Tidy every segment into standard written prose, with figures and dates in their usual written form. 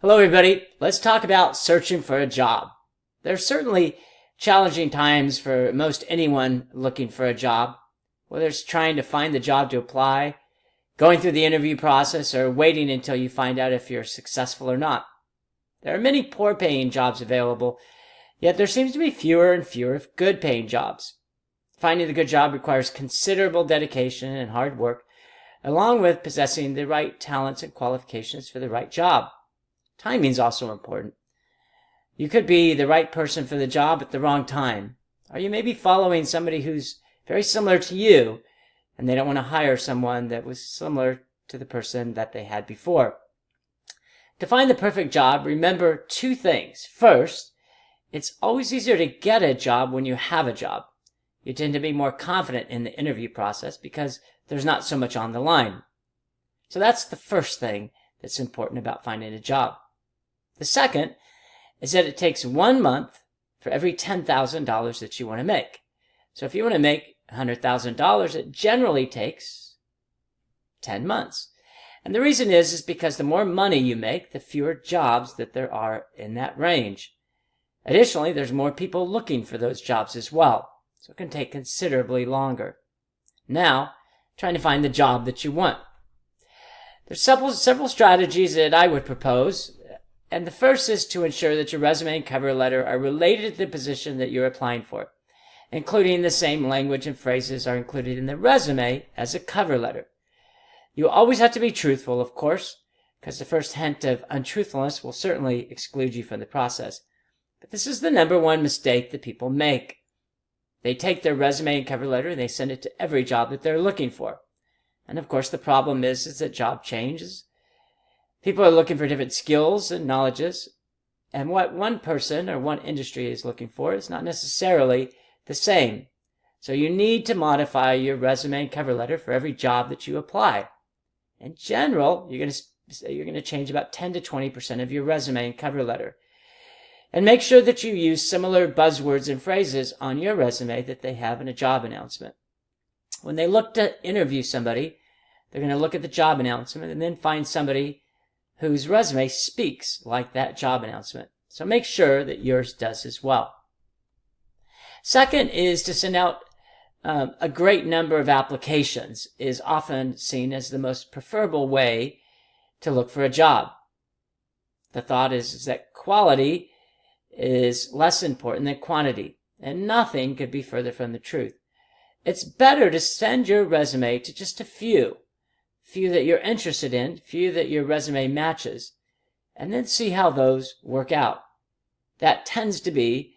Hello, everybody. Let's talk about searching for a job. There's certainly challenging times for most anyone looking for a job, whether it's trying to find the job to apply, going through the interview process, or waiting until you find out if you're successful or not. There are many poor-paying jobs available, yet there seems to be fewer and fewer good-paying jobs. Finding the good job requires considerable dedication and hard work, along with possessing the right talents and qualifications for the right job. Timing is also important. You could be the right person for the job at the wrong time, or you may be following somebody who's very similar to you, and they don't want to hire someone that was similar to the person that they had before. To find the perfect job, remember two things. First, it's always easier to get a job when you have a job. You tend to be more confident in the interview process because there's not so much on the line. So that's the first thing that's important about finding a job. The second is that it takes 1 month for every $10,000 that you want to make. So if you want to make $100,000, it generally takes 10 months. And the reason is because the more money you make, the fewer jobs that there are in that range. Additionally, there's more people looking for those jobs as well, so it can take considerably longer. Now, trying to find the job that you want. There's several strategies that I would propose. And the first is to ensure that your resume and cover letter are related to the position that you're applying for, including the same language and phrases are included in the resume as a cover letter. You always have to be truthful, of course, because the first hint of untruthfulness will certainly exclude you from the process. But this is the number one mistake that people make. They take their resume and cover letter and they send it to every job that they're looking for. And of course, the problem is that job changes. People are looking for different skills and knowledges, and what one person or one industry is looking for is not necessarily the same. So you need to modify your resume and cover letter for every job that you apply. In general, you're going to change about 10 to 20% of your resume and cover letter. And make sure that you use similar buzzwords and phrases on your resume that they have in a job announcement. When they look to interview somebody, they're going to look at the job announcement and then find somebody whose resume speaks like that job announcement. So make sure that yours does as well. Second is to send out a great number of applications is often seen as the most preferable way to look for a job. The thought is that quality is less important than quantity, and nothing could be further from the truth. It's better to send your resume to just a few that you're interested in, few that your resume matches, and then see how those work out. That tends to be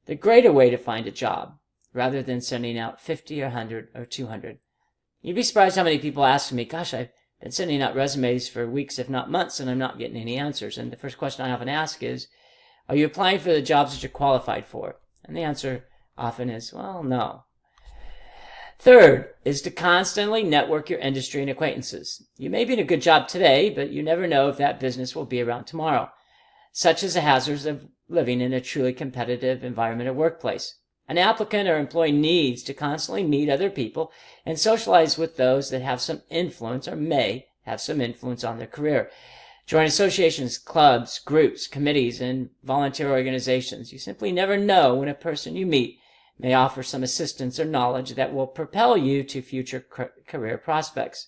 the greater way to find a job, rather than sending out 50 or 100 or 200. You'd be surprised how many people ask me, gosh, I've been sending out resumes for weeks, if not months, and I'm not getting any answers. And the first question I often ask is, are you applying for the jobs that you're qualified for? And the answer often is, well, no. Third is to constantly network your industry and acquaintances. You may be in a good job today, but you never know if that business will be around tomorrow. Such as the hazards of living in a truly competitive environment or workplace. An applicant or employee needs to constantly meet other people and socialize with those that have some influence or may have some influence on their career. Join associations, clubs, groups, committees, and volunteer organizations. You simply never know when a person you meet may offer some assistance or knowledge that will propel you to future career prospects.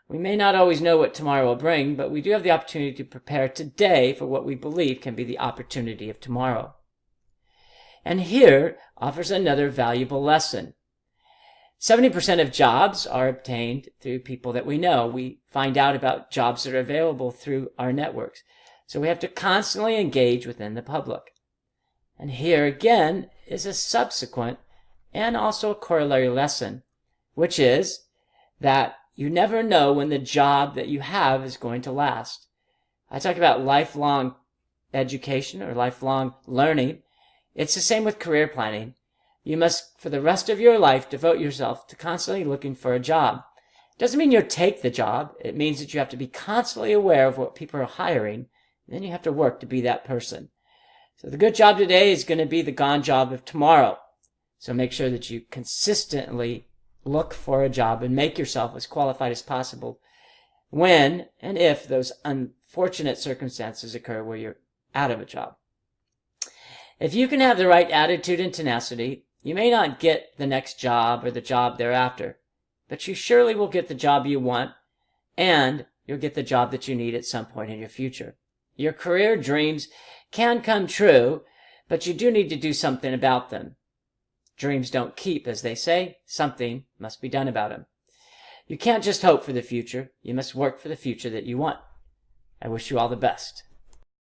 We may not always know what tomorrow will bring, but we do have the opportunity to prepare today for what we believe can be the opportunity of tomorrow. And here offers another valuable lesson. 70% of jobs are obtained through people that we know. We find out about jobs that are available through our networks. So we have to constantly engage within the public. And here again is a subsequent and also a corollary lesson, which is that you never know when the job that you have is going to last. I talk about lifelong education or lifelong learning. It's the same with career planning. You must, for the rest of your life, devote yourself to constantly looking for a job. It doesn't mean you'll take the job. It means that you have to be constantly aware of what people are hiring, and then you have to work to be that person. So the good job today is going to be the gone job of tomorrow. So make sure that you consistently look for a job and make yourself as qualified as possible when and if those fortunate circumstances occur where you're out of a job. If you can have the right attitude and tenacity, you may not get the next job or the job thereafter, but you surely will get the job you want, and you'll get the job that you need at some point in your future. Your career dreams can come true, but you do need to do something about them. Dreams don't keep, as they say. Something must be done about them. You can't just hope for the future. You must work for the future that you want. I wish you all the best.